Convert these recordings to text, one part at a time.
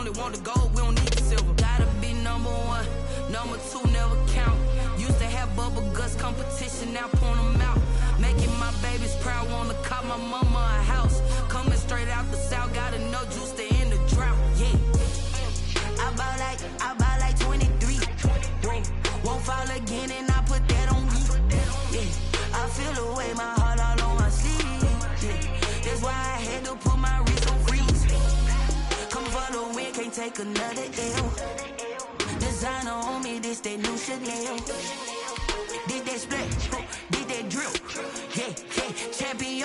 only want the gold, we don't need the silver. Gotta be number one, number two never count. Used to have bubble guts competition, now point them out. Making my babies proud, wanna cop my mama a house. Coming straight out the south, got enough juice to end the drought. Yeah, I bought like 23. Won't fall again, and I put that on me. Yeah, I feel the way, my heart all on my sleeve. Yeah, that's why I had to put my wrist on freeze. Come for the win, can't take another L. Designer on me, this that new Chanel. Did that split, did that drill. Yeah, champion,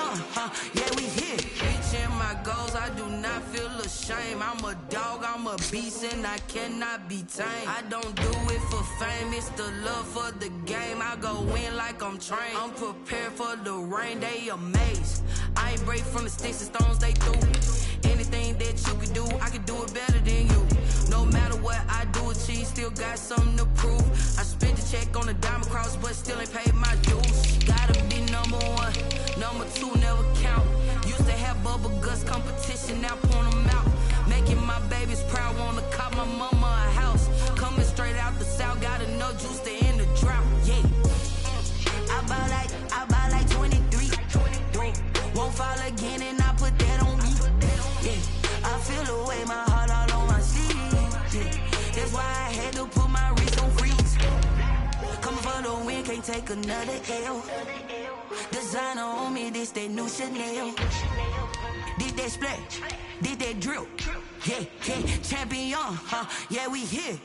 yeah, we here. Reaching my goals, I do not feel ashamed. I'm a dog, I'm a beast, and I cannot be tamed. I don't do it for fame, it's the love for the game. I go in like I'm trained. I'm prepared for the rain, they amazed. I ain't break from the sticks and stones they threw. Anything that you can do, I can do it better than you. No matter what I do, achieve, still got something to prove. I spent the check on the diamond cross, but still ain't paid my dues. Gotta be number one, number two never count. Used to have bubble guts competition, now point them out. Making my babies proud, wanna cop my mama a house. Coming straight out the south, got enough juice to end the drought. Yeah, I bought like 23. Won't fall again, and I put that on me. Yeah, I feel the way, my heart all on my sleeve. Yeah, that's why I had to put my wrist on freeze. Coming for the win, can't take another L. Designer on me, this that new Chanel. Did that split, did that drill. Yeah, champion, yeah, we here.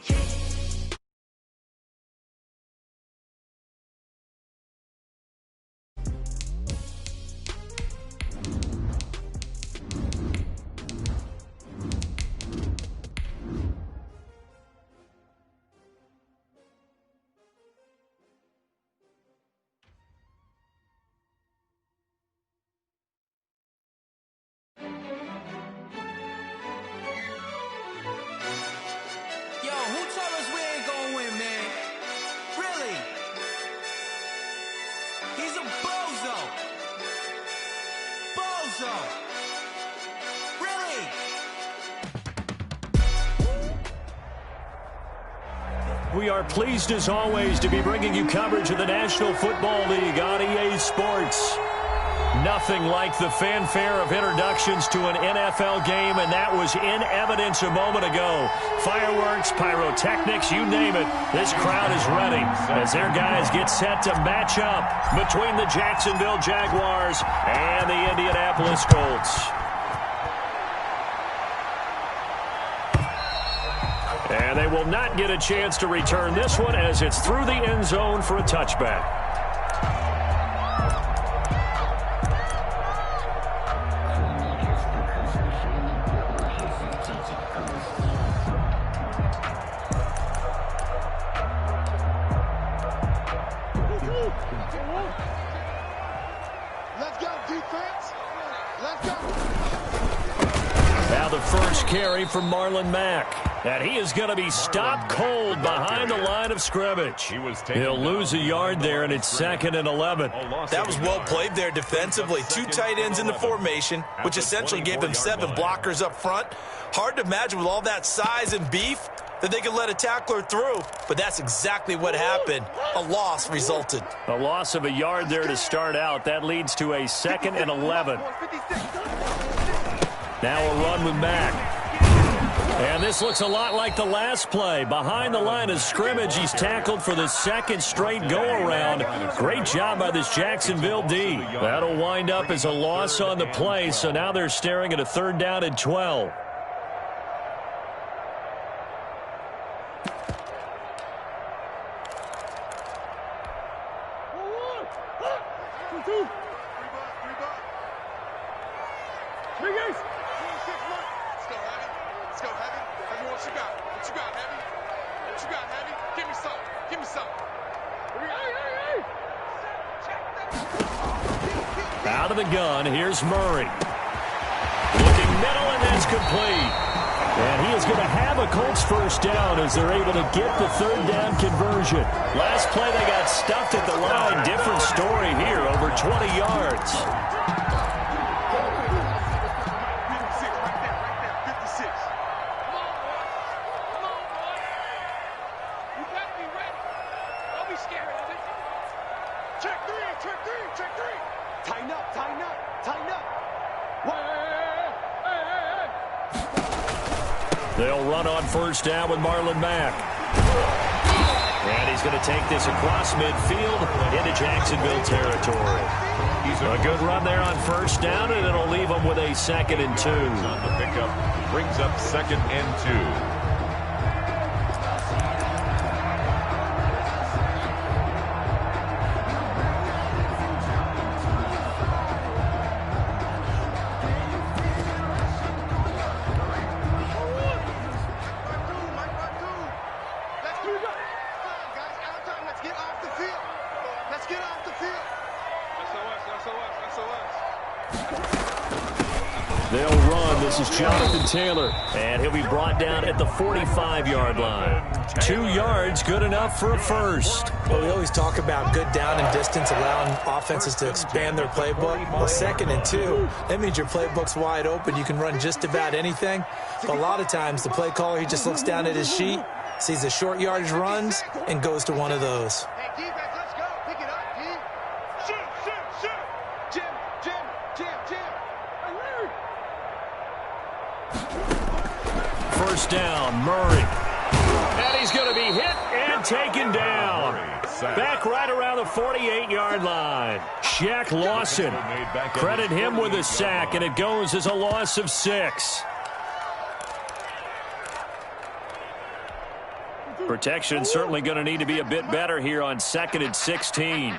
We are pleased as always to be bringing you coverage of the National Football League on EA Sports. Nothing like the fanfare of introductions to an NFL game, and that was in evidence a moment ago. Fireworks, pyrotechnics, you name it. This crowd is ready as their guys get set to match up between the Jacksonville Jaguars and the Indianapolis Colts. And they will not get a chance to return this one as it's through the end zone for a touchback. Let's go, defense. Let's go. Now the first carry from Marlon Mack. And he is going to be stopped cold behind the line of scrimmage. He'll lose a yard there, and it's 2nd and 11. That was well played there defensively. 2 tight ends in the formation, which essentially gave them 7 blockers up front. Hard to imagine with all that size and beef that they could let a tackler through, but that's exactly what happened. A loss resulted. A loss of a yard there to start out. That leads to a 2nd and 11. Now a run with Mack. And this looks a lot like the last play. Behind the line of scrimmage, he's tackled for the 2nd straight go-around. Great job by this Jacksonville D. That'll wind up as a loss on the play, so now they're staring at a 3rd down and 12. Out of the gun, here's Murray. Looking middle, and that's complete. And he is going to have a Colts first down as they're able to get the 3rd down conversion. Last play, they got stuffed at the line. Different story here, over 20 yards. They'll run on first down with Marlon Mack. And he's going to take this across midfield into Jacksonville territory. A good run there on first down, and it'll leave them with a 2nd and 2. On the pickup brings up 2nd and 2. They'll run. This is Jonathan Taylor, and he'll be brought down at the 45-yard line. 2 yards, good enough for a first. Well, we always talk about good down and distance, allowing offenses to expand their playbook. Well, 2nd and 2, that means your playbook's wide open. You can run just about anything. But a lot of times, the play caller, he just looks down at his sheet, sees the short yardage runs, and goes to one of those. Hey, defense, let's go. Pick it up, G. Shoot. Jim. First down, Murray. And he's going to be hit and taken down. Back right around the 48-yard line. Shaq Lawson. Credit him with a sack, and it goes as a loss of 6. Protection certainly going to need to be a bit better here on 2nd and 16.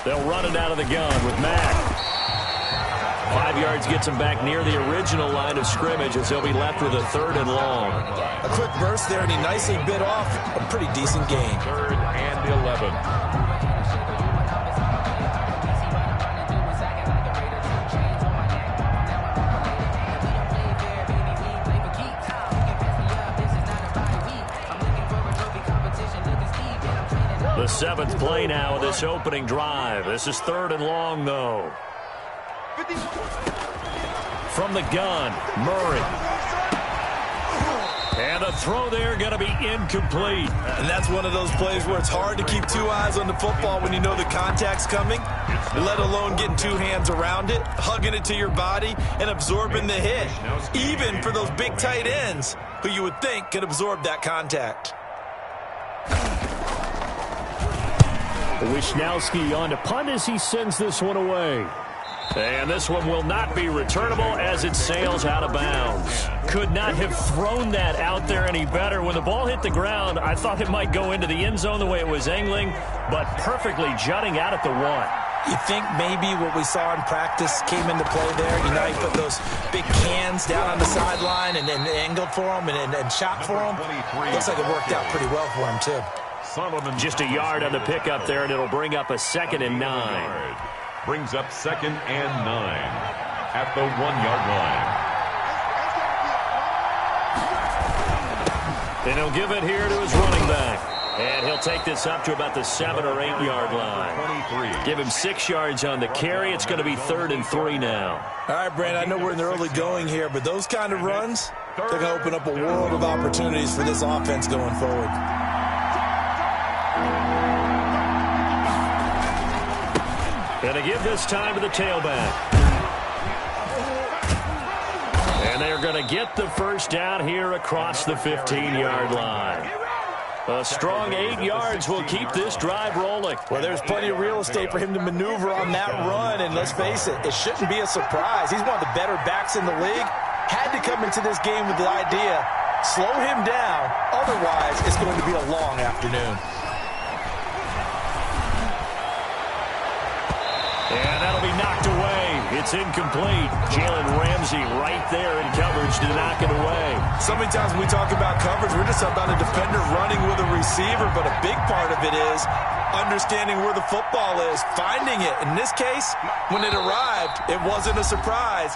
They'll run it out of the gun with Mack. 5 yards gets him back near the original line of scrimmage as he'll be left with a 3rd and long. A quick burst there, and he nicely bit off a pretty decent gain. 3rd and 11. The 7th play now of this opening drive. This is 3rd and long, though. From the gun, Murray. And a throw there going to be incomplete. And that's one of those plays where it's hard to keep 2 eyes on the football when you know the contact's coming, let alone getting 2 hands around it, hugging it to your body, and absorbing the hit. Even for those big tight ends who you would think could absorb that contact. Wisnowski on to punt as he sends this one away. And this one will not be returnable as it sails out of bounds. Could not have thrown that out there any better. When the ball hit the ground, I thought it might go into the end zone the way it was angling, but perfectly jutting out at the 1. You think maybe what we saw in practice came into play there? You know, he put those big cans down on the sideline and angled for them and shot for them. Looks like it worked out pretty well for him, too. Just a yard on the pickup there, and it'll bring up a 2nd and 9. Brings up 2nd and 9 at the 1-yard line. And he'll give it here to his running back. And he'll take this up to about the 7 or 8 yard line. Give him 6 yards on the carry. It's going to be 3rd and 3 now. All right, Brand, I know we're in the early going here, but those kind of runs, they're going to open up a world of opportunities for this offense going forward. Going to give this time to the tailback. And they're going to get the first down here across the 15-yard line. A strong 8 yards will keep this drive rolling. Well, there's plenty of real estate for him to maneuver on that run, and let's face it, it shouldn't be a surprise. He's one of the better backs in the league. Had to come into this game with the idea, slow him down, otherwise it's going to be a long afternoon. And that'll be knocked away. It's incomplete. Jalen Ramsey right there in coverage to knock it away. So many times when we talk about coverage, we're just about a defender running with a receiver, but a big part of it is understanding where the football is, finding it. In this case, when it arrived, it wasn't a surprise.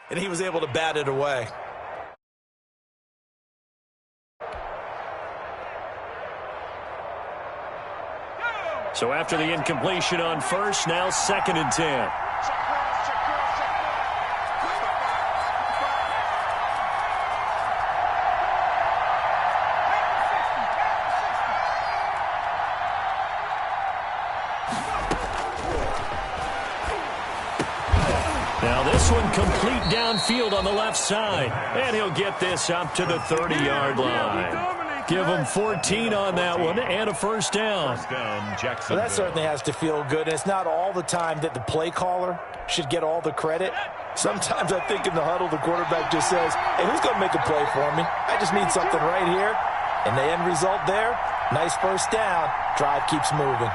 and he was able to bat it away. So after the incompletion on first, now 2nd and 10. Now this one complete downfield on the left side. And he'll get this up to the 30-yard line. Give him 14 on that one and a first down. Well, that certainly has to feel good. And it's not all the time that the play caller should get all the credit. Sometimes I think in the huddle, the quarterback just says, hey, who's going to make a play for me? I just need something right here. And the end result there, nice first down. Drive keeps moving.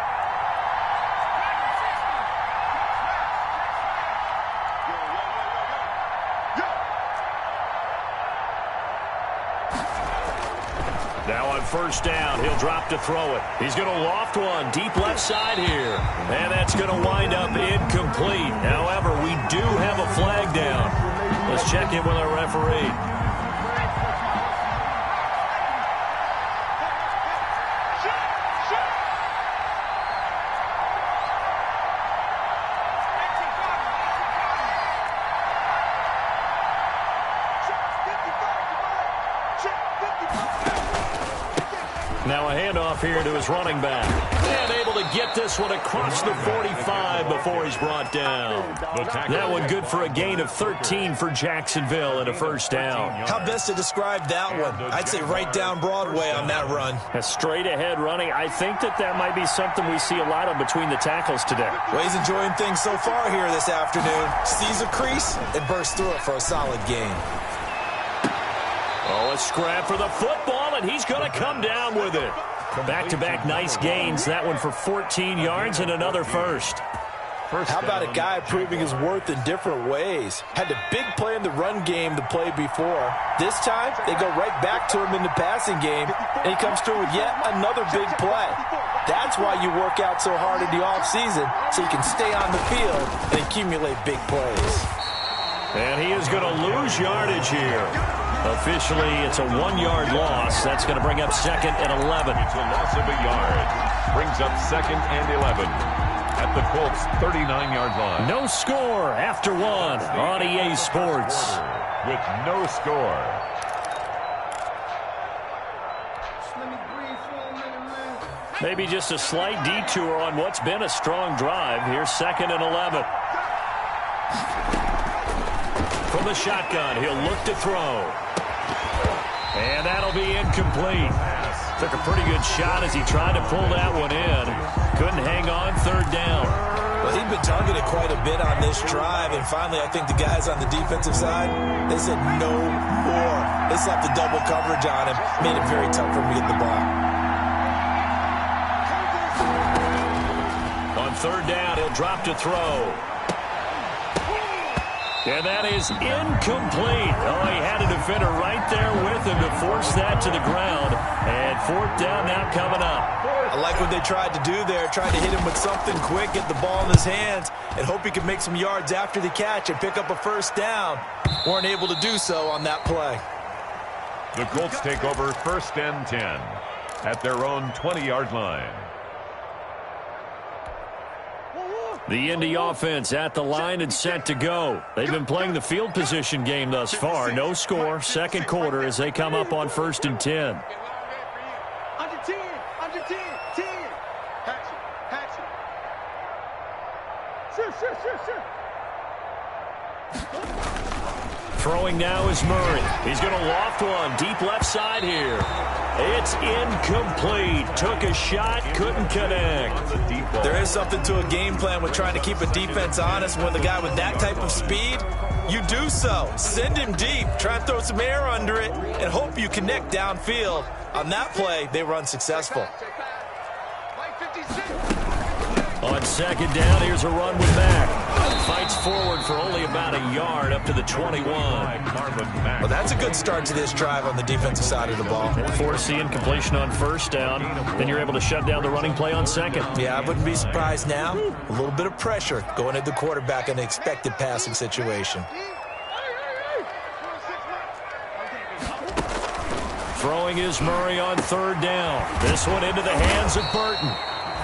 Now on first down, he'll drop to throw it. He's going to loft one deep left side here. And that's going to wind up incomplete. However, we do have a flag down. Let's check in with our referee. Now a handoff here to his running back. And able to get this one across the 45 before he's brought down. That one good for a gain of 13 for Jacksonville and a first down. How best to describe that one? I'd say right down Broadway on that run. A straight ahead running. I think that might be something we see a lot of between the tackles today. Well, he's enjoying things so far here this afternoon. Sees a crease and bursts through it for a solid gain. Oh, a scrap for the football, and he's going to come down with it. Back-to-back nice gains. That one for 14 yards and another first. How about a guy proving his worth in different ways? Had a big play in the run game the play before. This time, they go right back to him in the passing game, and he comes through with yet another big play. That's why you work out so hard in the offseason, so you can stay on the field and accumulate big plays. And he is going to lose yardage here. Officially, it's a 1-yard loss. That's going to bring up 2nd and 11. It's a loss of a yard. Brings up 2nd and 11 at the Colts' 39-yard line. No score after one on EA Sports. With no score. Maybe just a slight detour on what's been a strong drive. Here's 2nd and 11. From the shotgun, he'll look to throw. And that'll be incomplete. Took a pretty good shot as he tried to pull that one in. Couldn't hang on, 3rd down. Well, he'd been targeted quite a bit on this drive, and finally I think the guys on the defensive side, they said no more. They slapped the double coverage on him, made it very tough for him to get the ball. On 3rd down, he'll drop to throw. And that is incomplete. Oh, he had a defender right there with him to force that to the ground. And 4th down now coming up. I like what they tried to do there, tried to hit him with something quick, get the ball in his hands, and hope he could make some yards after the catch and pick up a first down. Weren't able to do so on that play. The Colts take over 1st and 10 at their own 20-yard line. The Indy offense at the line and set to go. They've been playing the field position game thus far. No score, 2nd quarter as they come up on 1st and 10. Under 10, under 10, 10. Hatch it. Sure. Throwing now is Murray. He's going to loft one deep left side here. It's incomplete. Took a shot, couldn't connect. There is something to a game plan with trying to keep a defense honest. When the guy with that type of speed, you do so. Send him deep, try and throw some air under it, and hope you connect downfield. On that play, they were unsuccessful. On 2nd down, here's a run with Mack. Fights forward for only about a yard up to the 21. Well, that's a good start to this drive on the defensive side of the ball. Force the incompletion on 1st down. Then you're able to shut down the running play on 2nd. Yeah, I wouldn't be surprised now. A little bit of pressure going at the quarterback in an expected passing situation. Throwing is Murray on third down. This one into the hands of Burton.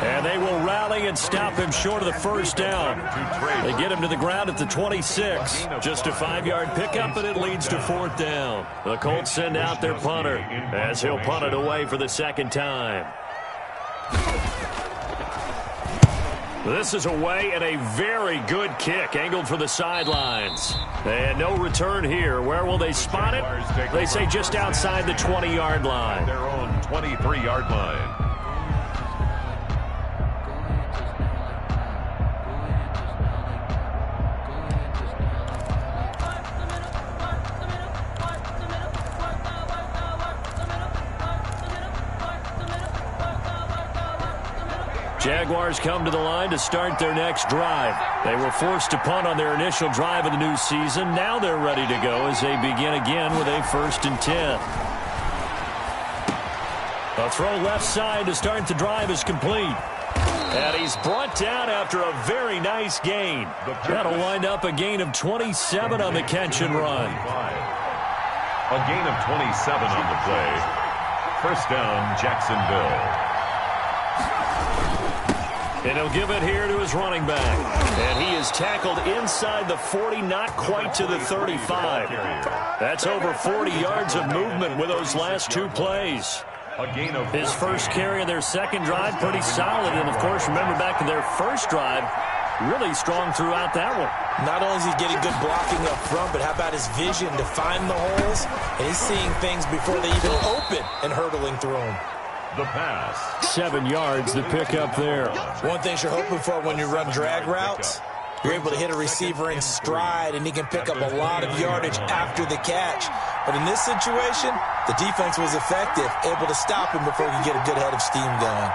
And they will rally and stop him short of the first down. They get him to the ground at the 26. Just a 5-yard pickup, and it leads to fourth down. The Colts send out their punter as he'll punt it away for the second time. This is away and a very good kick, angled for the sidelines. And no return here. Where will they spot it? They say just outside the 20-yard line. Their own 23-yard line. Jaguars come to the line to start their next drive. They were forced to punt on their initial drive of the new season. Now they're ready to go as they begin again with a 1st and 10. A throw left side to start the drive is complete. And he's brought down after a very nice gain. That'll wind up a gain of 27 on the catch and run. A gain of 27 on the play. First down, Jacksonville. And he'll give it here to his running back. And he is tackled inside the 40, not quite to the 35. That's over 40 yards of movement with those last 2 plays. His first carry of their second drive, pretty solid. And, of course, remember back to their first drive, really strong throughout that one. Not only is he getting good blocking up front, but how about his vision to find the holes? And he's seeing things before they even open and hurtling through them. The pass. 7 yards, the pickup there. One thing you're hoping for when you run drag routes, you're able to hit a receiver in stride, and he can pick up a lot of yardage after the catch. But in this situation, the defense was effective, able to stop him before he could get a good head of steam going.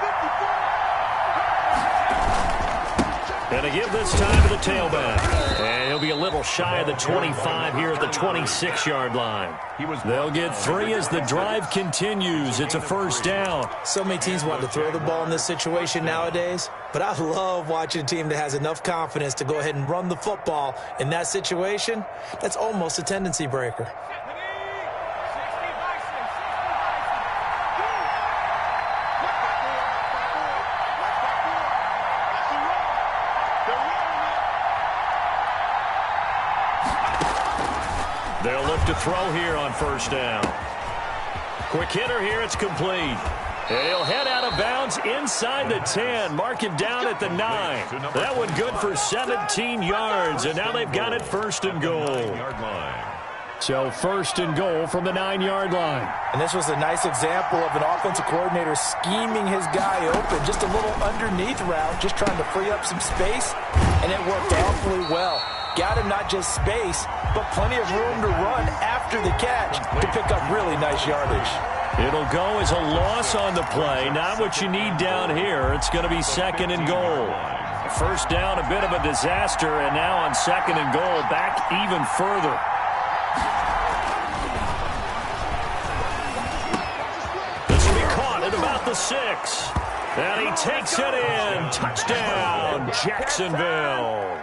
And to give this time to the tailback. And he'll be a little shy of the 25 here at the 26-yard line. They'll get 3 as the drive continues. It's a first down. So many teams want to throw the ball in this situation nowadays, but I love watching a team that has enough confidence to go ahead and run the football. In that situation, that's almost a tendency breaker. They'll look to throw here on first down. Quick hitter here, it's complete. And he'll head out of bounds inside the 10. Mark him down at the 9. That one good for 17 yards, and now they've got it 1st and goal. So 1st and goal from the 9-yard line. And this was a nice example of an offensive coordinator scheming his guy open. Just a little underneath route, just trying to free up some space, and it worked awfully well. Got him not just space, but plenty of room to run after the catch to pick up really nice yardage. It'll go as a loss on the play. Not what you need down here. It's going to be 2nd and goal. First down, a bit of a disaster, and now on 2nd and goal, back even further. This will be caught at about the 6. And he takes it in. Touchdown, Jacksonville.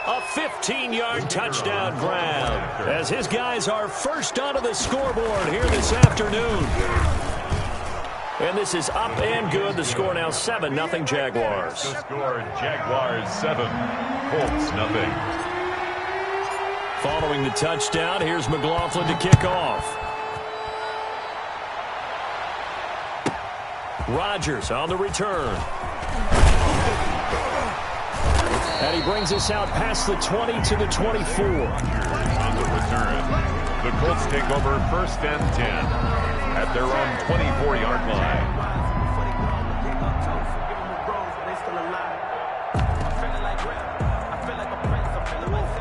A 15-yard touchdown grab as his guys are first onto the scoreboard here this afternoon. And this is up and good. The score now 7-0 Jaguars. The score, Jaguars 7, Colts 0. Following the touchdown, here's McLaughlin to kick off. Rodgers on the return. And he brings us out past the 20 to the 24. On the return, the Colts take over 1st and 10 at their own 24-yard line.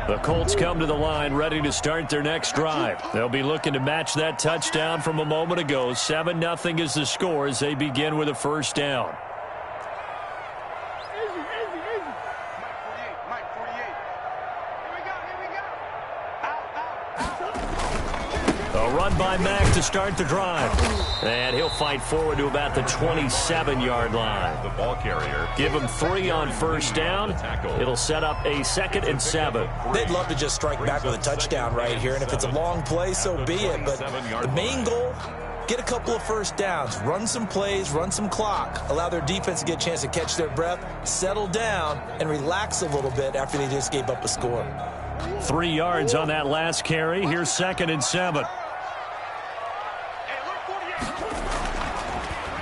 The Colts come to the line ready to start their next drive. They'll be looking to match that touchdown from a moment ago. 7-0 is the score as they begin with a first down. Run by Mack to start the drive. And he'll fight forward to about the 27-yard line. The ball carrier. Give him 3 on first down. It'll set up a 2nd and 7. They'd love to just strike back with a touchdown right here, and if it's a long play, so be it. But the main goal get a couple of first downs, run some plays, run some clock, allow their defense to get a chance to catch their breath, settle down, and relax a little bit after they just gave up a score. 3 yards on that last carry. Here's 2nd and 7.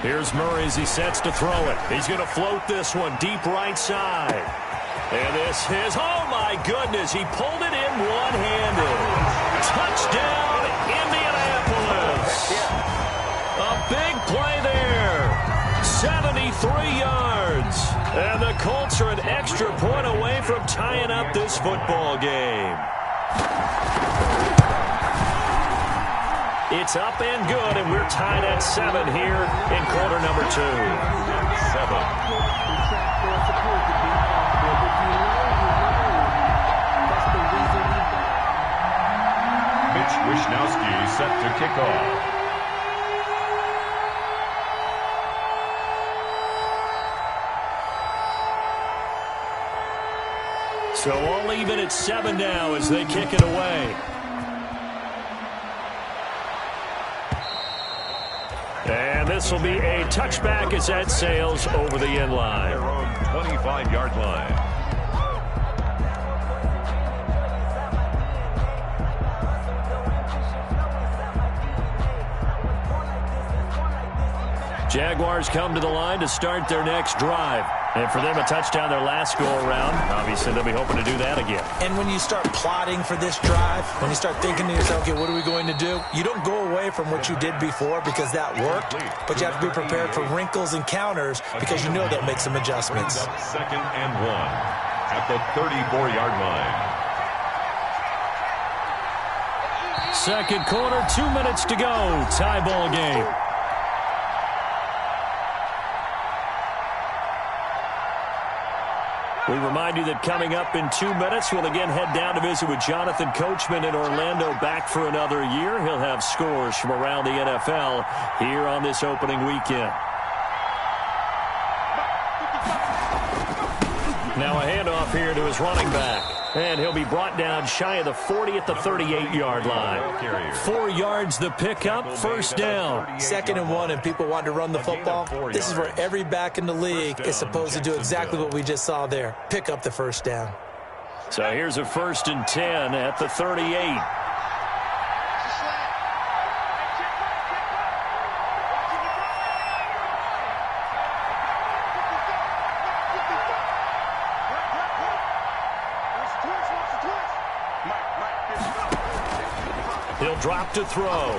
Here's Murray as he sets to throw it. He's going to float this one deep right side. And this is, oh my goodness, he pulled it in one-handed. Touchdown, Indianapolis. A big play there. 73 yards. And the Colts are an extra point away from tying up this football game. It's up and good, and we're tied at 7 here in quarter number 2. 7. Mitch Wishnowsky set to kick off. So all even at 7 now as they kick it away. And this will be a touchback as that sails over the end line. Their own 25-yard line. Jaguars come to the line to start their next drive. And for them, a touchdown their last go-around. Obviously, they'll be hoping to do that again. And when you start plotting for this drive, when you start thinking to yourself, okay, what are we going to do? You don't go away from what you did before because that worked, but you have to be prepared for wrinkles and counters because you know they'll make some adjustments. 2nd and 1 at the 34-yard line. Second quarter, 2 minutes to go. Tie ball game. We remind you that coming up in 2 minutes, we'll again head down to visit with Jonathan Coachman in Orlando, back for another year. He'll have scores from around the NFL here on this opening weekend. Now a handoff here to his running back. And he'll be brought down shy of the 40 at the 38-yard line. 4 yards the pickup, first down. 2nd and 1, and people want to run the football. This is where every back in the league is supposed to do exactly what we just saw there. Pick up the first down. So here's a 1st and 10 at the 38. He'll drop to throw.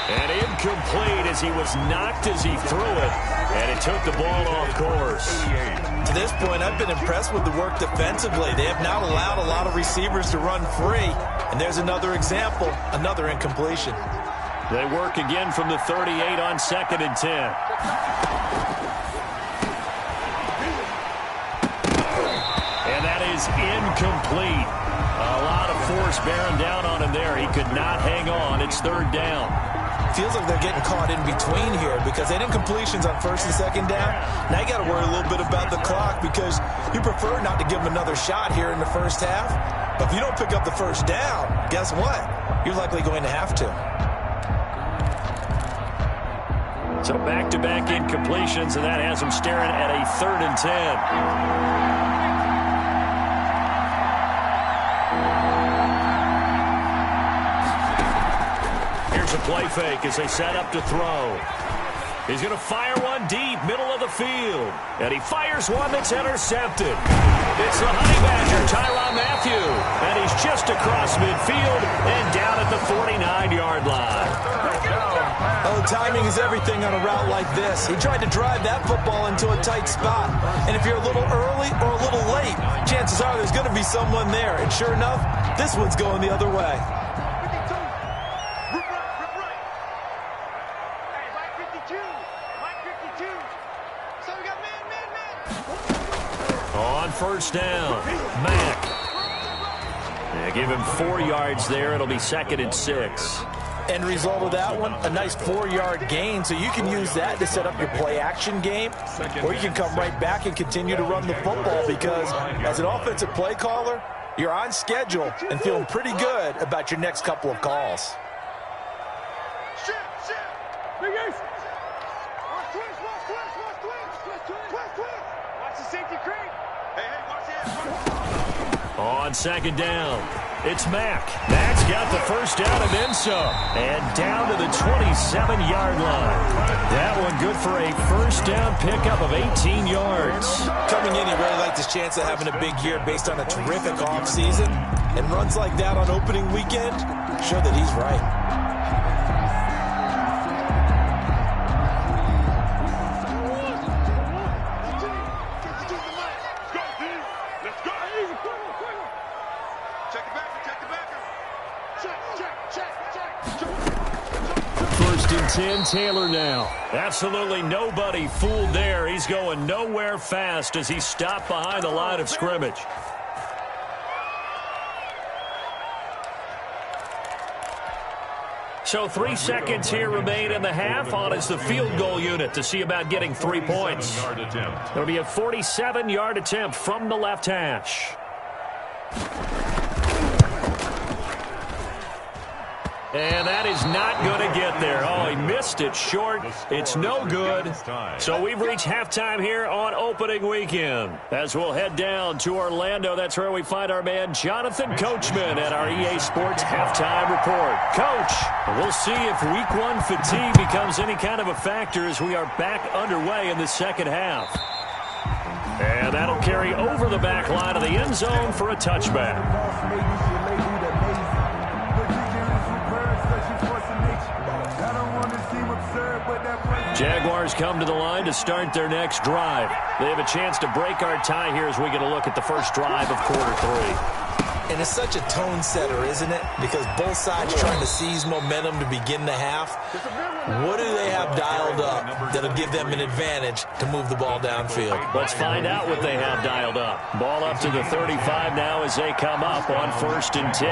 And incomplete as he was knocked as he threw it. And it took the ball off course. To this point, I've been impressed with the work defensively. They have not allowed a lot of receivers to run free. And there's another example, another incompletion. They work again from the 38 on 2nd and 10. And that is incomplete. A lot of force bearing down on him there. He could not hang on. It's 3rd down. Feels like they're getting caught in between here because they had incompletions on 1st and 2nd down. Now you got to worry a little bit about the clock because you prefer not to give them another shot here in the first half. But if you don't pick up the first down, guess what? You're likely going to have to. So back-to-back incompletions, and that has him staring at a 3rd and 10. Here's a play fake as they set up to throw. He's going to fire one deep, middle of the field. And he fires one that's intercepted. It's the Honey Badger, Tyrann Mathieu. And he's just across midfield and down at the 49-yard line. Oh, timing is everything on a route like this. He tried to drive that football into a tight spot. And if you're a little early or a little late, chances are there's going to be someone there. And sure enough, this one's going the other way. On 1st down, Mack. They give him 4 yards there. It'll be 2nd and 6. End result of that one, a nice 4-yard gain. So you can use that to set up your play-action game, or you can come right back and continue to run the football because as an offensive play caller, you're on schedule and feeling pretty good about your next couple of calls. Watch the safety creep. Hey, watch it. On second down, it's Mack. Mack's got the first down and then some. And down to the 27-yard line. That one good for a first down pickup of 18 yards. Coming in, he really liked his chance of having a big year based on a terrific offseason. And runs like that on opening weekend show that he's right. First and 10, Taylor now. Absolutely nobody fooled there. He's going nowhere fast as he stopped behind the line of scrimmage. So 3 seconds here remain in the half. On is the field goal unit to see about getting 3 points. It'll be a 47-yard attempt from the left hash. And that is not going to get there. Oh, he missed it short. It's no good. So we've reached halftime here on opening weekend. As we'll head down to Orlando, that's where we find our man Jonathan Coachman at our EA Sports Halftime Report. Coach, we'll see if Week 1 fatigue becomes any kind of a factor as we are back underway in the second half. And that'll carry over the back line of the end zone for a touchback. Jaguars come to the line to start their next drive. They have a chance to break our tie here as we get a look at the first drive of quarter 3. And it's such a tone setter, isn't it? Because both sides trying to seize momentum to begin the half. What do they have dialed up that'll give them an advantage to move the ball downfield? Let's find out what they have dialed up. Ball up to the 35 now as they come up on 1st and 10.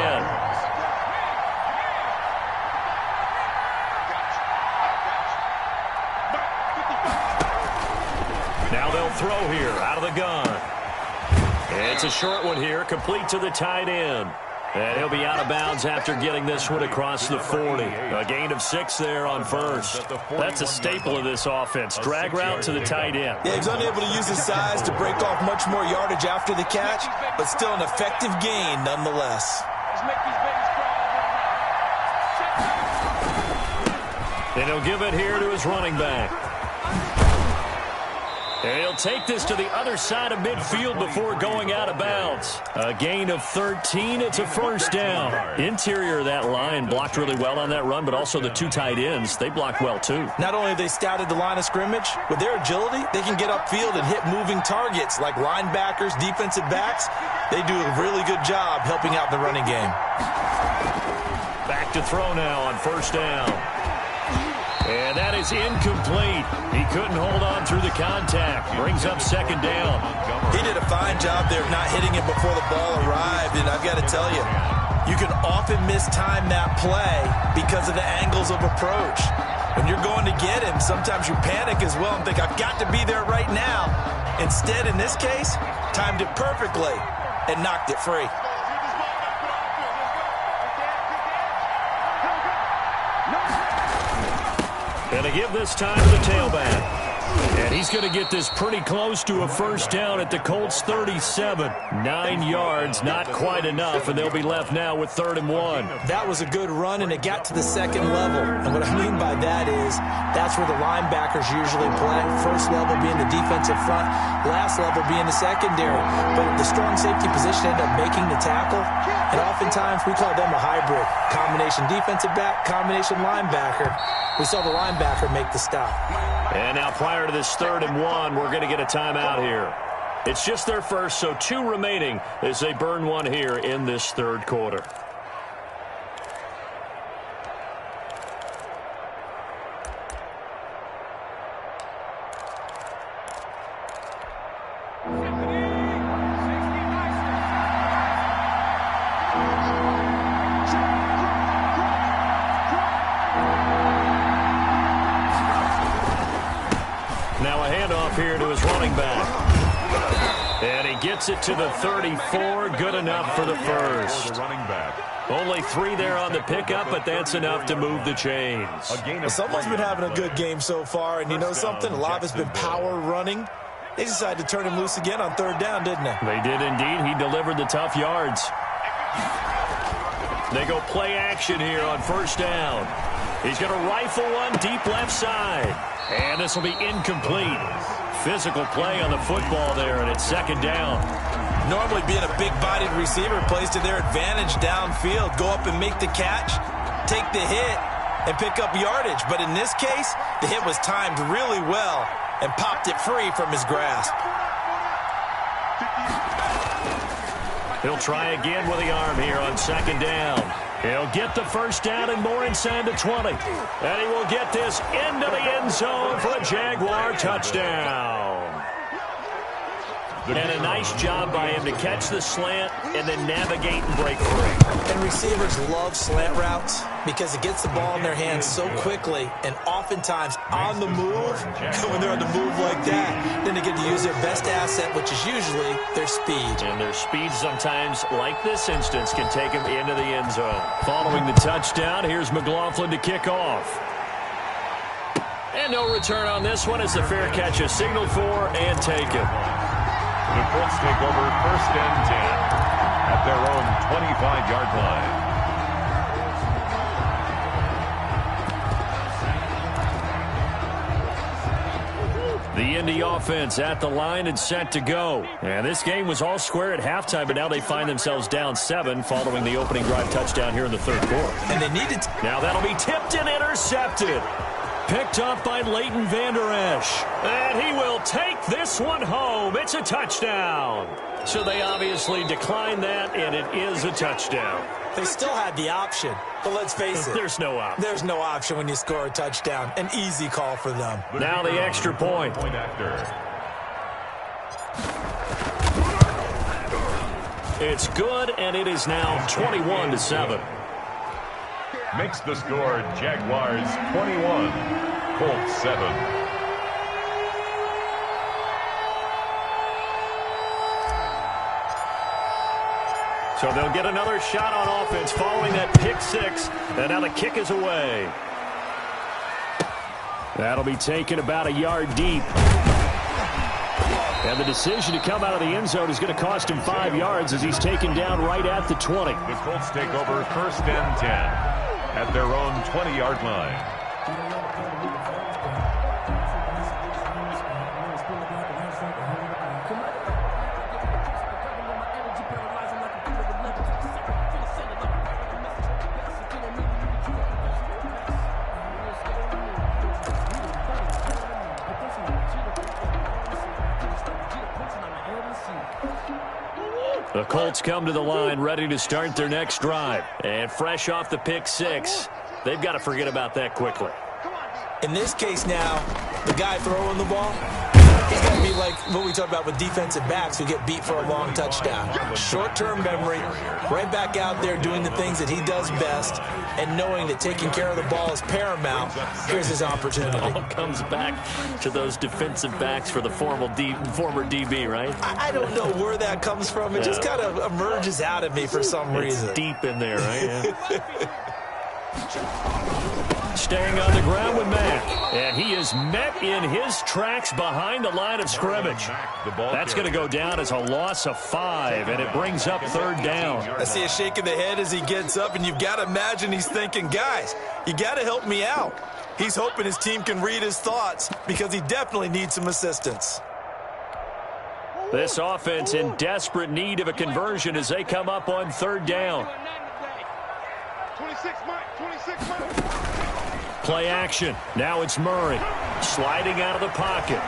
Now they'll throw here out of the gun. It's a short one here, complete to the tight end. And he'll be out of bounds after getting this one across the 40. A gain of 6 there on first. That's a staple of this offense. Drag route to the tight end. Yeah, he's unable to use his size to break off much more yardage after the catch, but still an effective gain nonetheless. And he'll give it here to his running back. And he'll take this to the other side of midfield before going out of bounds. A gain of 13. It's a first down. Interior of that line blocked really well on that run, but also the 2 tight ends, they blocked well too. Not only have they scouted the line of scrimmage, with their agility, they can get upfield and hit moving targets like linebackers, defensive backs. They do a really good job helping out the running game. Back to throw now on first down. And that is incomplete. He couldn't hold on through the contact. Brings up second down. He did a fine job there of not hitting it before the ball arrived. And I've got to tell you, you can often mistime that play because of the angles of approach. When you're going to get him, sometimes you panic as well and think, I've got to be there right now. Instead, in this case, timed it perfectly and knocked it free. And they give this time to the tailback. And he's going to get this pretty close to a first down at the Colts 37. 9 yards, not quite enough, and they'll be left now with 3rd and 1. That was a good run, and it got to the second level. And what I mean by that is that's where the linebackers usually play. First level being the defensive front, last level being the secondary. But the strong safety position ended up making the tackle. And oftentimes we call them a hybrid. Combination defensive back, combination linebacker. We saw the linebacker make the stop. And now prior to this 3rd and 1, we're going to get a timeout here. It's just their first, so 2 remaining as they burn one here in this 3rd quarter. Here to his running back. And he gets it to the 34. Good enough for the first. Running back. Only 3 there on the pickup, but that's enough to move the chains. Someone's been having a good game so far, and you know something? A lot of it's been power running. They decided to turn him loose again on 3rd down, didn't they? They did indeed. He delivered the tough yards. They go play action here on 1st down. He's going to rifle one deep left side. And this will be incomplete. Physical play on the football there, and it's 2nd down. Normally being a big-bodied receiver plays to their advantage downfield. Go up and make the catch, take the hit, and pick up yardage. But in this case, the hit was timed really well and popped it free from his grasp. He'll try again with the arm here on 2nd down. He'll get the 1st down and more inside the 20. And he will get this into the end zone for a Jaguar touchdown. And a nice job by him to catch the slant and then navigate and break free. And receivers love slant routes because it gets the ball in their hands so quickly and oftentimes on the move. When they're on the move like that, then they get to use their best asset, which is usually their speed. And their speed sometimes, like this instance, can take them into the end zone. Following the touchdown, here's McLaughlin to kick off. And no return on this one as the fair catch is signaled for and taken. The Colts take over 1st and 10 at their own 25-yard line. The Indy offense at the line and set to go. And this game was all square at halftime, but now they find themselves down 7 following the opening drive touchdown here in the 3rd quarter. And they needed to. Now that'll be tipped and intercepted. Picked up by Leighton Vander Esch. And he will take this one home. It's a touchdown. So they obviously declined that, and it is a touchdown. They still had the option, but let's face it. There's no option. There's no option when you score a touchdown. An easy call for them. Now the extra point. Point after. It's good, and it is now 21-7. Makes the score Jaguars 21, Colts 7. So they'll get another shot on offense following that pick 6, and now the kick is away. That'll be taken about a yard deep. And the decision to come out of the end zone is going to cost him 5 yards as he's taken down right at the 20. The Colts take over 1st and 10 at their own 20-yard line. The Colts come to the line ready to start their next drive. And fresh off the pick 6, they've got to forget about that quickly. In this case now, the guy throwing the ball, he's going to be like what we talked about with defensive backs who get beat for a long touchdown. Short-term memory, right back out there doing the things that he does best, and knowing that taking care of the ball is paramount. Here's his opportunity. It all comes back to those defensive backs for the former DB, right? I don't know where that comes from. It just kind of emerges out of me for some reason. It's deep in there, right? Yeah. Staying on the ground with Mack. And he is met in his tracks behind the line of scrimmage. That's going to go down as a loss of 5, and it brings up 3rd down. I see a shake of the head as he gets up, and you've got to imagine he's thinking, guys, you got to help me out. He's hoping his team can read his thoughts because he definitely needs some assistance. This offense in desperate need of a conversion as they come up on 3rd down. 26 Mike. Play action. Now it's Murray sliding out of the pocket.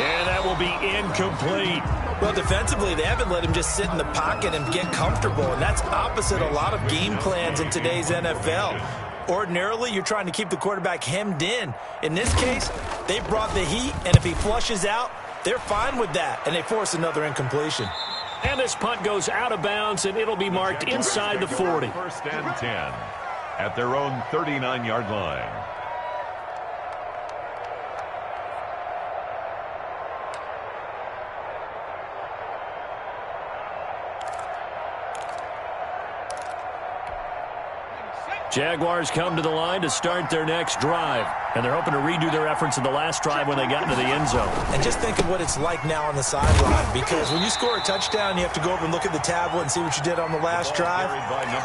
And that will be incomplete. Well, defensively, they haven't let him just sit in the pocket and get comfortable, and that's opposite a lot of game plans in today's NFL. Ordinarily, you're trying to keep the quarterback hemmed in. In this case, they brought the heat, and if he flushes out, they're fine with that, and they force another incompletion. And this punt goes out of bounds, and it'll be marked inside the 40. 1st and 10 at their own 39-yard line. Jaguars come to the line to start their next drive, and they're hoping to redo their efforts in the last drive when they got into the end zone. And just think of what it's like now on the sideline, because when you score a touchdown, you have to go over and look at the tablet and see what you did on the last drive.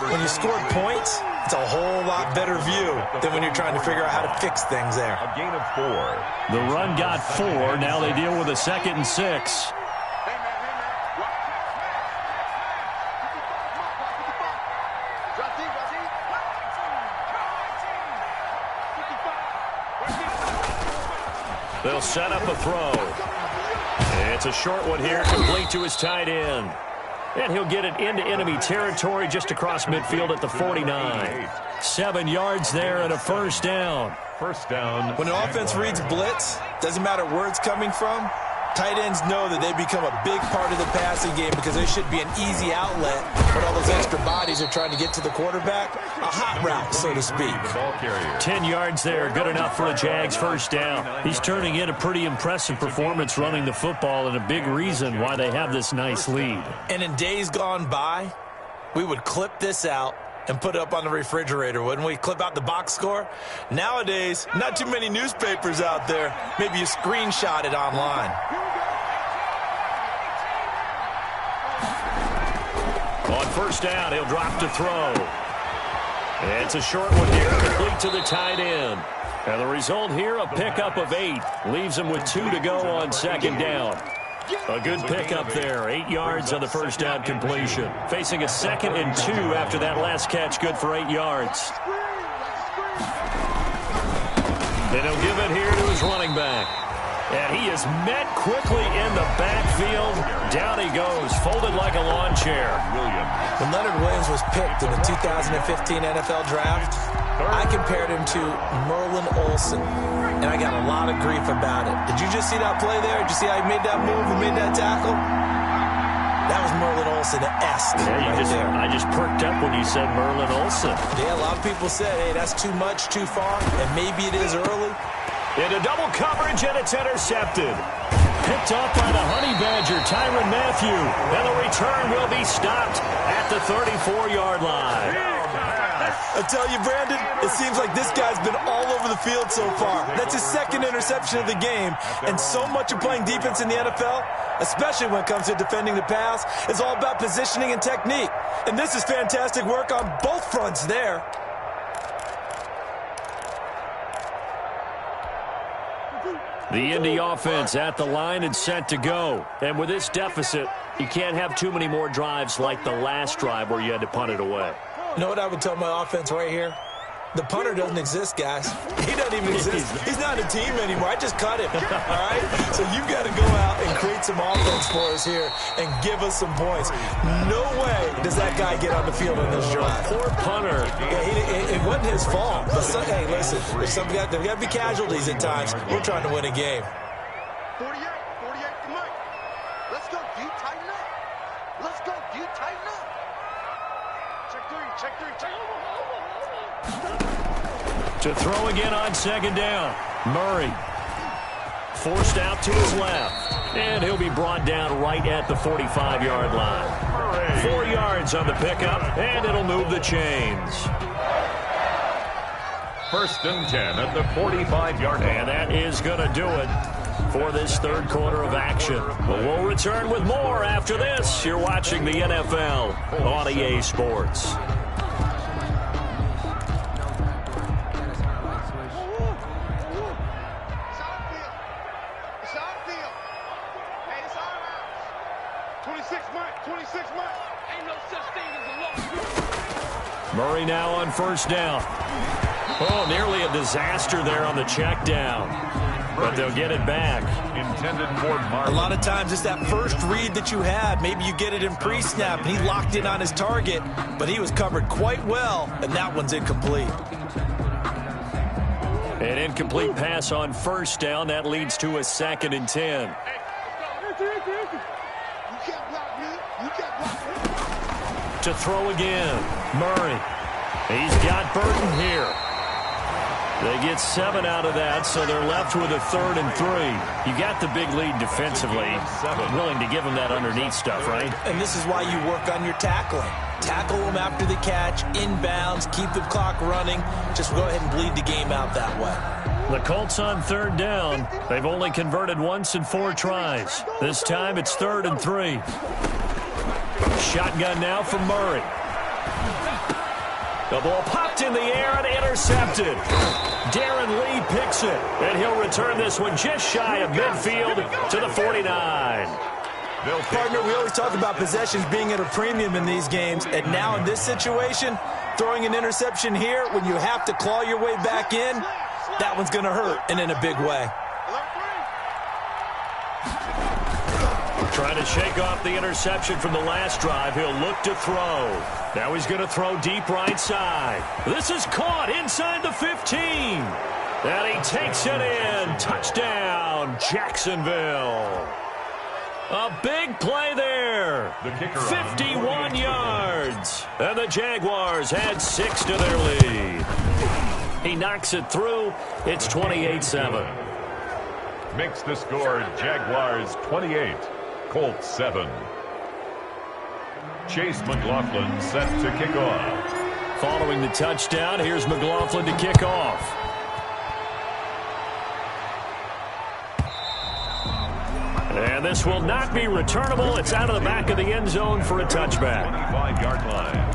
When you scored points, it's a whole lot better view than when you're trying to figure out how to fix things there. A gain of 4. The run got 4. Now they deal with a 2nd and 6. They'll set up a throw. It's a short one here, complete to his tight end. And he'll get it into enemy territory just across midfield at the 49. 7 yards there and a first down. First down. When an offense reads blitz, doesn't matter where it's coming from, tight ends know that they become a big part of the passing game because they should be an easy outlet when all those extra bodies are trying to get to the quarterback. A hot route, so to speak. The ball carrier. 10 yards there, good enough for a Jags first down. He's turning in a pretty impressive performance running the football, and a big reason why they have this nice lead. And in days gone by, we would clip this out and put it up on the refrigerator, wouldn't we? Clip out the box score. Nowadays, not too many newspapers out there. Maybe you screenshot it online. On first down, he'll drop to throw. It's a short one here, complete to the tight end. And the result here, a pickup of 8. Leaves him with 2 to go on second down. A good pickup there, 8 yards on the first down completion. Facing a 2nd and 2 after that last catch, good for 8 yards. And he'll give it here to his running back. And he is met quickly in the backfield. Down he goes, folded like a lawn chair. When Leonard Williams was picked in the 2015 NFL Draft, I compared him to Merlin Olsen, and I got a lot of grief about it. Did you just see that play there? Did you see how he made that move and made that tackle? That was Merlin Olsen-esque. Yeah, I just perked up when you said Merlin Olsen. Yeah, a lot of people said, hey, that's too much, too far, and maybe it is early. Into double coverage, and it's intercepted. Picked off by the Honey Badger, Tyrann Mathieu. And the return will be stopped at the 34-yard line. I tell you, Brandon, it seems like this guy's been all over the field so far. That's his 2nd interception of the game. And so much of playing defense in the NFL, especially when it comes to defending the pass, is all about positioning and technique. And this is fantastic work on both fronts there. The Indy offense at the line and set to go. And with this deficit, you can't have too many more drives like the last drive where you had to punt it away. You know what I would tell my offense right here? The punter doesn't exist, guys. He doesn't even exist. He's not a team anymore. I just cut him, all right? So you've got to go out and create some offense for us here and give us some points. No way does that guy get on the field in this drive. Poor punter. Yeah, it wasn't his fault. But hey, listen, there's got to be casualties at times. We're trying to win a game. 48, come on. Let's go, dude, tighten up. Let's go, dude, tighten up. Check three. To throw again on second down. Murray forced out to his left. And he'll be brought down right at the 45-yard line. 4 yards on the pickup, and it'll move the chains. First and 10 at the 45-yard line. And that is going to do it for this third quarter of action. But we'll return with more after this. You're watching the NFL on EA Sports. Murray now on first down. Oh, nearly a disaster there on the check down. But they'll get it back. Intended for Marlon. A lot of times it's that first read that you had. Maybe you get it in pre-snap, and he locked in on his target, but he was covered quite well, and that one's incomplete. An incomplete pass on first down. That leads to a 2nd and 10. To throw again. Murray. He's got Burton here. They get 7 out of that, so they're left with a 3rd and 3. You got the big lead defensively. Willing to give them that underneath stuff, right? And this is why you work on your tackling. Tackle them after the catch, inbounds, keep the clock running. Just go ahead and bleed the game out that way. The Colts on 3rd down. They've only converted once in 4 tries. This time it's 3rd and 3. Shotgun now from Murray. The ball popped in the air and intercepted. Darren Lee picks it, and he'll return this one just shy of midfield to the 49. Partner, we always talk about possessions being at a premium in these games, and now in this situation, throwing an interception here when you have to claw your way back in, that one's going to hurt, and in a big way. Trying to shake off the interception from the last drive. He'll look to throw. Now he's going to throw deep right side. This is caught inside the 15. And he takes it in. Touchdown, Jacksonville. A big play there. 51 yards. And the Jaguars add 6 to their lead. He knocks it through. It's 28-7. Makes the score Jaguars 28. Colts 7. Chase McLaughlin set to kick off. Following the touchdown, here's McLaughlin to kick off. And this will not be returnable. It's out of the back of the end zone for a touchback. 25-yard line.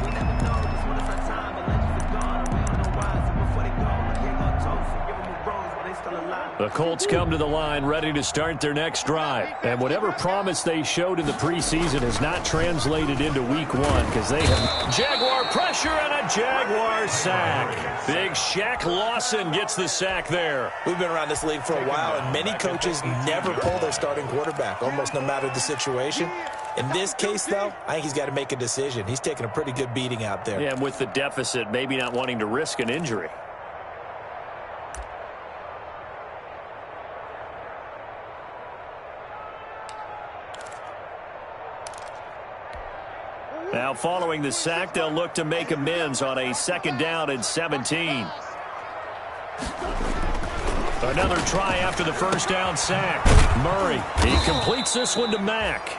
The Colts come to the line ready to start their next drive. And whatever promise they showed in the preseason has not translated into week 1 because they have Jaguar pressure and a Jaguar sack. Big Shaq Lawson gets the sack there. We've been around this league for a while, and many coaches never pull their starting quarterback, almost no matter the situation. In this case, though, I think he's got to make a decision. He's taking a pretty good beating out there. Yeah, and with the deficit, maybe not wanting to risk an injury. Now following the sack, they'll look to make amends on a 2nd down and 17. Another try after the 1st down sack. Murray, he completes this one to Mack.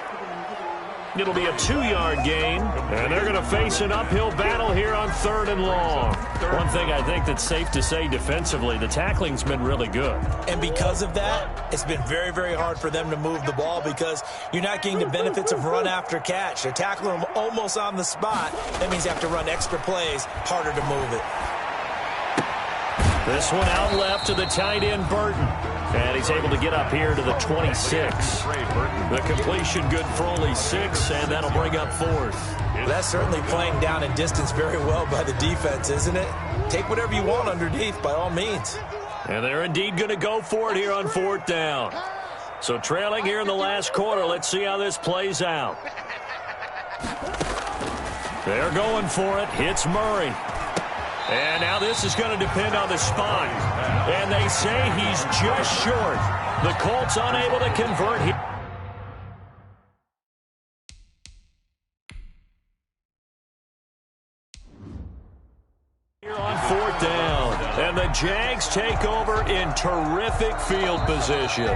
It'll be a 2-yard gain, and they're going to face an uphill battle here on 3rd and long. One thing I think that's safe to say defensively, the tackling's been really good. And because of that, it's been very, very hard for them to move the ball because you're not getting the benefits of run after catch. They're tackling them almost on the spot. That means you have to run extra plays, harder to move it. This one out left to the tight end, Burton. And he's able to get up here to the 26. The completion good for only 6, and that'll bring up 4th. That's certainly playing down and distance very well by the defense, isn't it? Take whatever you want underneath, by all means. And they're indeed going to go for it here on 4th down. So trailing here in the last quarter, let's see how this plays out. They're going for it. Hits Murray. And now this is going to depend on the spot. And they say he's just short. The Colts unable to convert here. Here on 4th down. And the Jags take over in terrific field position.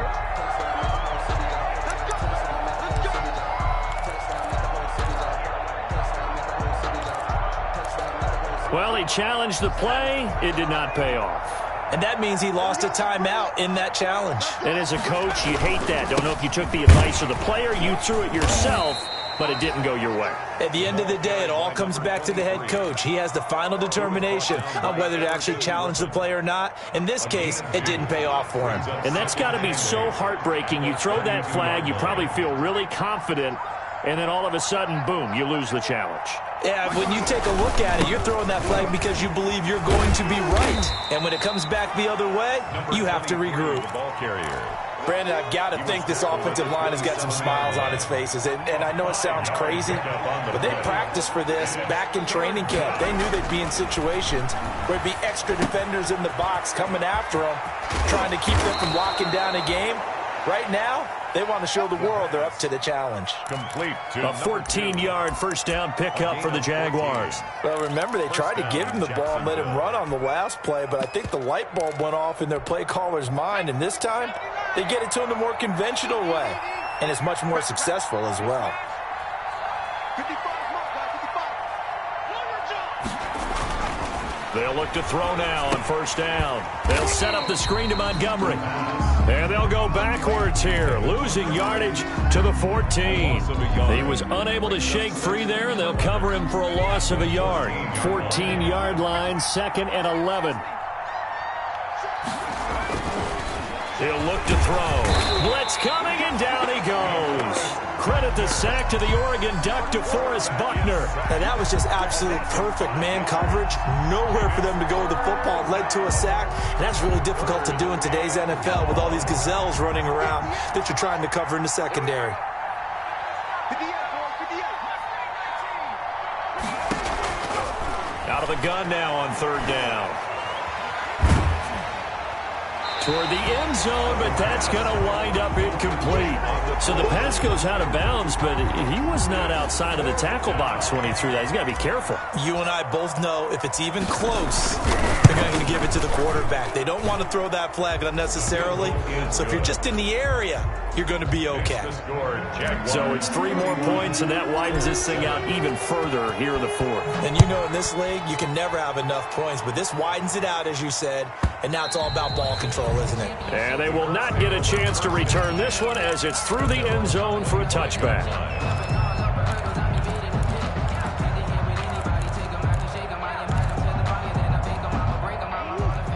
Well, he challenged the play. It did not pay off. And that means he lost a timeout in that challenge. And as a coach, you hate that. Don't know if you took the advice of the player, you threw it yourself, but it didn't go your way. At the end of the day, it all comes back to the head coach. He has the final determination on whether to actually challenge the play or not. In this case, it didn't pay off for him. And that's got to be so heartbreaking. You throw that flag, you probably feel really confident, and then all of a sudden, boom, you lose the challenge. Yeah, when you take a look at it, you're throwing that flag because you believe you're going to be right. And when it comes back the other way, you have to regroup. Brandon, I've got to think this offensive line has got some smiles on its faces. And I know it sounds crazy, but they practiced for this back in training camp. They knew they'd be in situations where there'd be extra defenders in the box coming after them, trying to keep them from locking down a game. Right now, They want to show the world they're up to the challenge. Complete to a 14-yard first down pickup for the Jaguars. Well, remember, they tried to give him the ball and let him run on the last play, but I think the light bulb went off in their play caller's mind, and this time they get it to him the more conventional way, and it's much more successful as well. 55, They'll look to throw now on first down. They'll set up the screen to Montgomery. And they'll go backwards here, losing yardage to the 14. He was unable to shake free there, and they'll cover him for a loss of a yard. 14-yard line, 2nd and 11. He'll look to throw. Blitz coming, and down he goes. Credit the sack to the Oregon Duck, DeForest Buckner. And that was just absolute perfect man coverage. Nowhere for them to go with the football. It led to a sack, and that's really difficult to do in today's NFL with all these gazelles running around that you're trying to cover in the secondary. Out of the gun now on third down. Toward the end zone, but that's going to wind up incomplete. So the pass goes out of bounds, but he was not outside of the tackle box when he threw that. He's got to be careful. You and I both know if it's even close, they're going to give it to the quarterback. They don't want to throw that flag unnecessarily. So if you're just in the area, you're going to be okay. So it's 3 more points, and that widens this thing out even further here in the 4th. And you know in this league, you can never have enough points, but this widens it out, as you said, and now it's all about ball control, isn't it? And they will not get a chance to return this one as it's through the end zone for a touchback.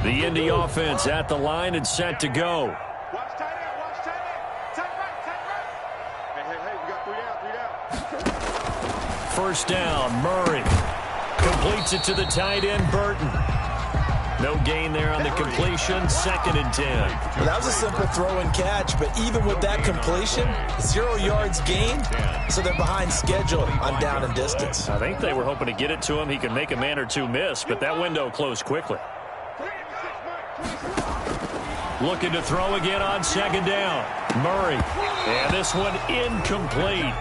The Indy offense at the line and set to go. Watch tight end, watch tight end. Tight right. Hey, we got 3 down. First down, Murray completes it to the tight end, Burton. No gain there on the completion, 2nd and 10. Well, that was a simple throw and catch, but even with that completion, 0 yards gained, so they're behind schedule on down and distance. I think they were hoping to get it to him. He could make a man or two miss, but that window closed quickly. Looking to throw again on 2nd down. Murray. And this one incomplete.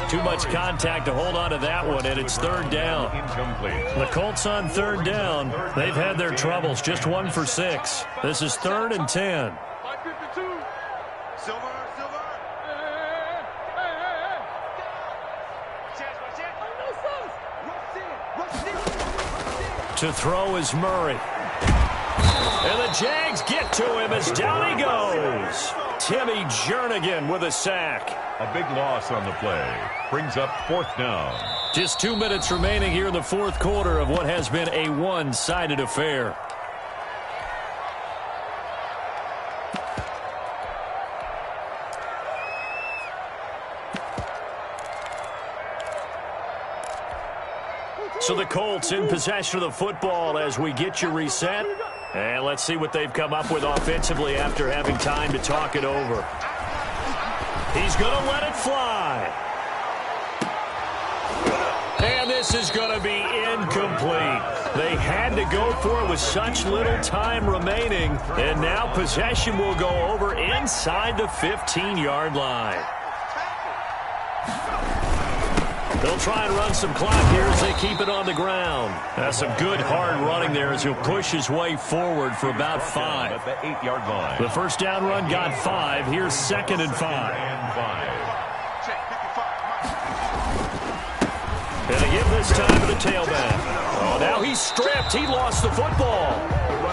Too much contact to hold on to that one, and it's 3rd down. incomplete. The Colts on 3rd down. They've had their troubles, just 1 for 6. This is 3rd and 10. 552. Silver. To throw is Murray. And the Jags get to him as down he goes. Timmy Jernigan with a sack. A big loss on the play. Brings up 4th down. Just 2 minutes remaining here in the 4th quarter of what has been a one-sided affair. So the Colts in possession of the football as we get you reset. And let's see what they've come up with offensively after having time to talk it over. He's going to let it fly. And this is going to be incomplete. They had to go for it with such little time remaining. And now possession will go over inside the 15-yard line. They'll try and run some clock here as they keep it on the ground. That's some good hard running there as he'll push his way forward for about 5. At the 8-yard line. The first down run got 5. Here's 2nd and 5. And they give this time to the tailback. Oh, now he's stripped. He lost the football.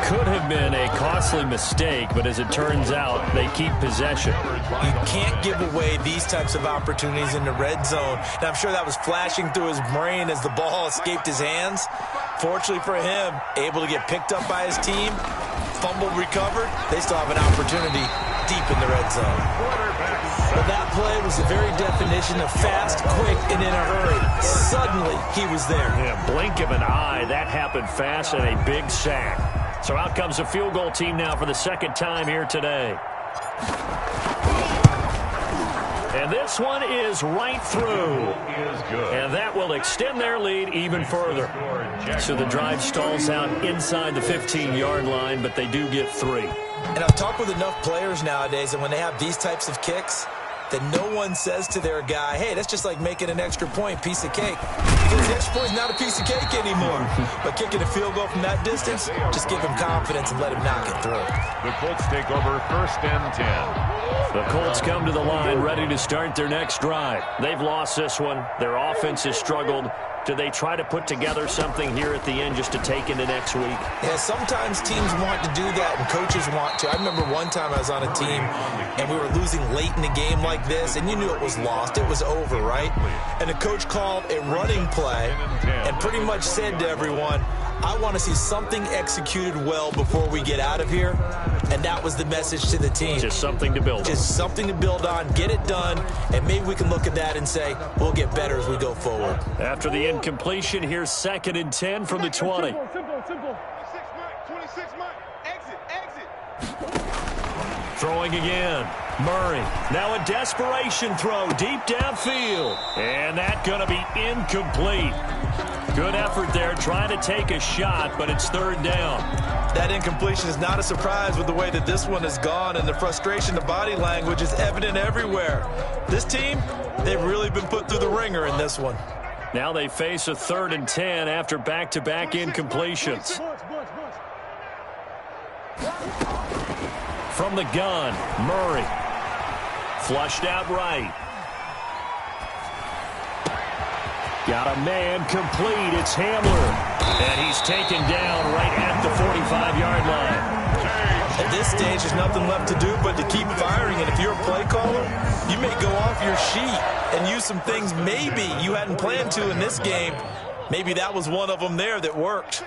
Could have been a costly mistake, but as it turns out, they keep possession. You can't give away these types of opportunities in the red zone. Now, I'm sure that was flashing through his brain as the ball escaped his hands. Fortunately for him, able to get picked up by his team, fumble recovered. They still have an opportunity deep in the red zone. But that play was the very definition of fast, quick, and in a hurry. Suddenly, he was there. Yeah, blink of an eye. That happened fast and a big sack. So out comes the field goal team now for the 2nd time here today. And this one is right through. And that will extend their lead even further. So the drive stalls out inside the 15-yard line, but they do get 3. And I've talked with enough players nowadays, and when they have these types of kicks, that no one says to their guy, hey, that's just like making an extra point, piece of cake. Because the extra point is not a piece of cake anymore. But kicking a field goal from that distance, just give him confidence and let him knock it through. The Colts take over 1st and 10. The Colts come to the line ready to start their next drive. They've lost this one. Their offense has struggled. Do they try to put together something here at the end just to take into next week? Yeah, sometimes teams want to do that and coaches want to. I remember one time I was on a team and we were losing late in the game like this, and you knew it was lost. It was over, right? And the coach called a running play and pretty much said to everyone, I want to see something executed well before we get out of here. And that was the message to the team. Just something to build on. Just something to build on, get it done, and maybe we can look at that and say, we'll get better as we go forward. After the incompletion, here's 2nd and 10 from the 20. Simple. 26 Mike. Exit. Throwing again. Murray. Now a desperation throw deep downfield. And that's going to be incomplete. Good effort there trying to take a shot, but it's 3rd down. That incompletion is not a surprise with the way that this one has gone, and the frustration, the body language is evident everywhere. This team, they've really been put through the ringer in this one. Now they face a 3rd and 10 after back-to-back incompletions. From the gun, Murray. Flushed out right. Got a man complete. It's Hamler. And he's taken down right at the 45-yard line. At this stage, there's nothing left to do but to keep firing. And if you're a play caller, you may go off your sheet and use some things maybe you hadn't planned to in this game. Maybe that was one of them there that worked.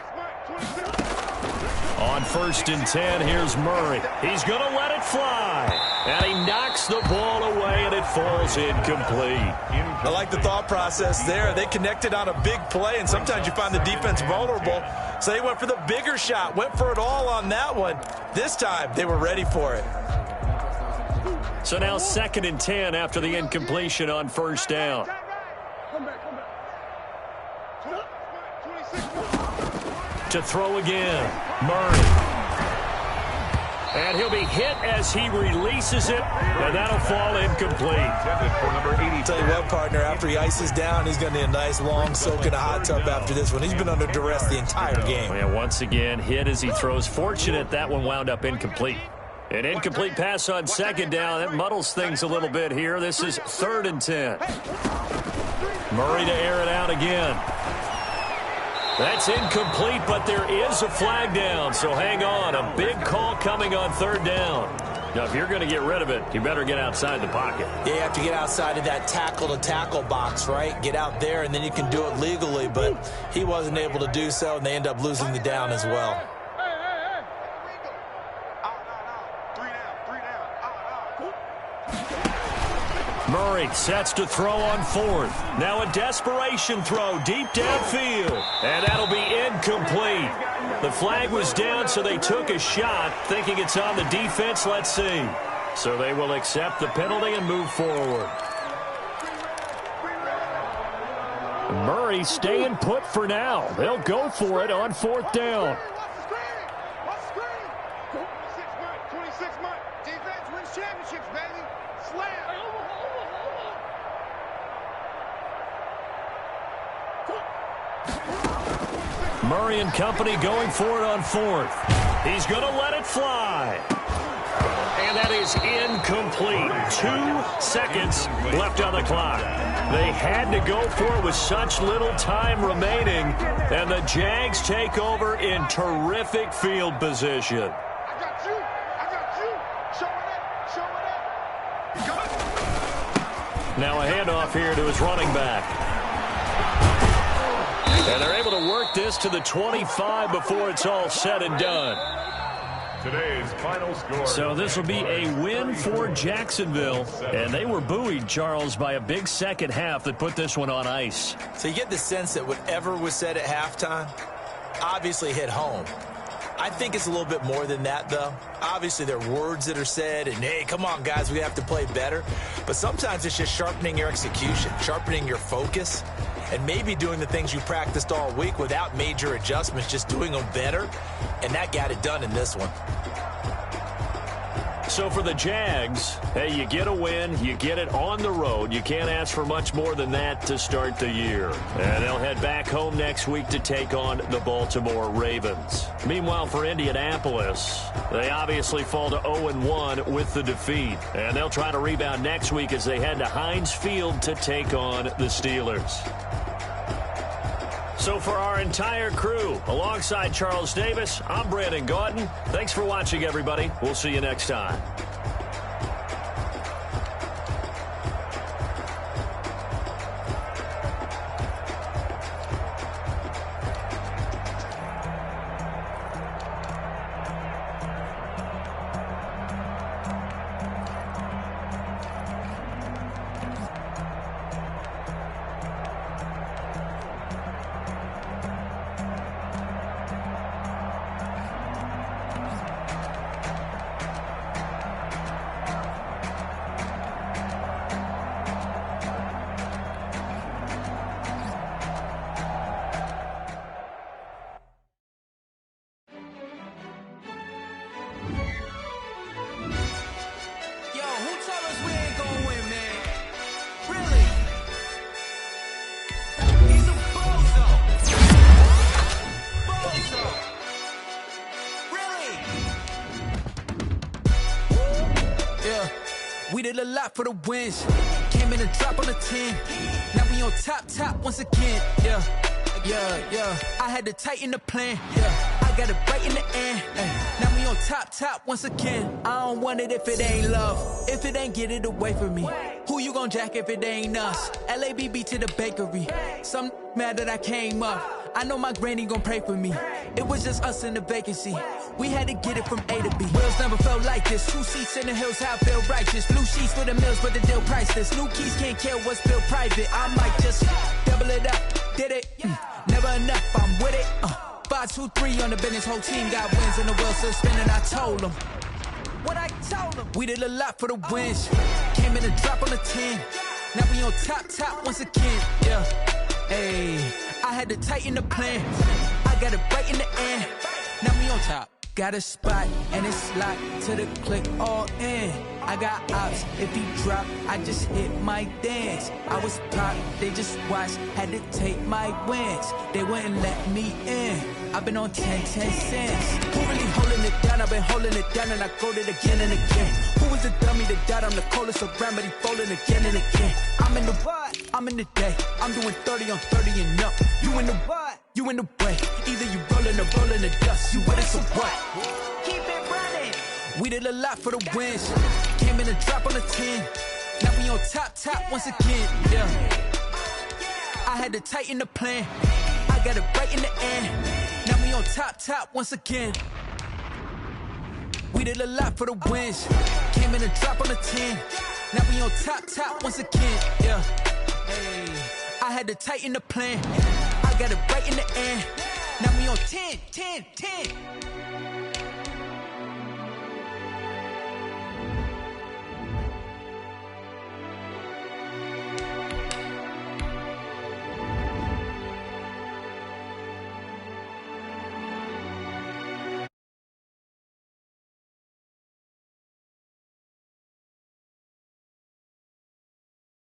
On 1st and 10, here's Murray. He's going to let it fly. And he knocks the ball away, and it falls incomplete. I like the thought process there. They connected on a big play, and sometimes you find the defense vulnerable. So they went for the bigger shot, went for it all on that one. This time, they were ready for it. So now 2nd and 10 after the incompletion on 1st down. To throw again, Murray. And he'll be hit as he releases it, and that'll fall incomplete. Tell you what, partner, after he ices down, he's going to need a nice long soak in a hot tub after this one. He's been under duress the entire game. Yeah, once again, hit as he throws. Fortunate that one wound up incomplete. An incomplete pass on 2nd down. That muddles things a little bit here. This is 3rd and 10. Murray to air it out again. That's incomplete, but there is a flag down, so hang on. A big call coming on 3rd down. Now, if you're going to get rid of it, you better get outside the pocket. Yeah, you have to get outside of that tackle-to-tackle box, right? Get out there, and then you can do it legally, but he wasn't able to do so, and they end up losing the down as well. Murray sets to throw on 4th. Now a desperation throw deep downfield. And that'll be incomplete. The flag was down, so they took a shot, thinking it's on the defense. Let's see. So they will accept the penalty and move forward. Murray staying put for now. They'll go for it on 4th down. 26 Mike. Defense wins championships, baby. Slam. Murray and company going for it on 4th. He's going to let it fly. And that is incomplete. 2 seconds left on the clock. They had to go for it with such little time remaining. And the Jags take over in terrific field position. I got you. Show it up. Now a handoff here to his running back. And they're able to work this to the 25 before it's all said and done. Today's final score. So this will be a win for Jacksonville. And they were buoyed, Charles, by a big second half that put this one on ice. So you get the sense that whatever was said at halftime obviously hit home. I think it's a little bit more than that, though. Obviously, there are words that are said, and, hey, come on, guys, we have to play better. But sometimes it's just sharpening your execution, sharpening your focus, and maybe doing the things you practiced all week without major adjustments, just doing them better, and that got it done in this one. So for the Jags, hey, you get a win, you get it on the road. You can't ask for much more than that to start the year. And they'll head back home next week to take on the Baltimore Ravens. Meanwhile, for Indianapolis, they obviously fall to 0-1 with the defeat. And they'll try to rebound next week as they head to Heinz Field to take on the Steelers. So for our entire crew, alongside Charles Davis, I'm Brandon Gaudin. Thanks for watching, everybody. We'll see you next time. We did a lot for the wins. Came in and drop on the 10. Now we on top once again. Yeah. I had to tighten the plan. Yeah. I got it right in the end. Now we on top once again. I don't want it if it ain't love. If it ain't, get it away from me. Who you gon' jack if it ain't us? LABB to the bakery. Some mad that I came up. I know my granny gon' pray for me. It was just us in the vacancy. We had to get it from A to B. Wheels never felt like this. 2 seats in the hills, how I feel righteous. Blue sheets for the mills, but the deal priceless. New keys can't kill what's built private. I might just double it up. Did it? Never enough, I'm with it. 5, 2, 3 on the business. Whole team got wins and the wheels still spinning. I told them what I told them. We did a lot for the wins. Came in and drop on the 10. Now we on top once again. Yeah. Hey, I had to tighten the plan. I got it right in the end. Now we on top. Got a spot and it's locked to the click all in. I got ops, if he drop, I just hit my dance. I was pop, they just watched, had to take my wins. They wouldn't let me in. I've been on 10 cents. Who really holding it down? I've been holding it down and I go it again and again. Who was the dummy that died? I'm the coldest around, but he folding again and again. I'm in the what? I'm in the day. I'm doing 30 on 30 and up. You in the what? You in the way. Either you rolling or rolling the dust. You with it, so what? Keep it running. We did a lot for the wins. Came in and drop on the 10. Now we on top once again. Yeah. I had to tighten the plan. I got it right in the end. Now we on top once again. We did a lot for the wins. Came in and drop on the 10. Now we on top once again. Yeah. Hey, I had to tighten the plan. I got it right in the end. Now we on 10.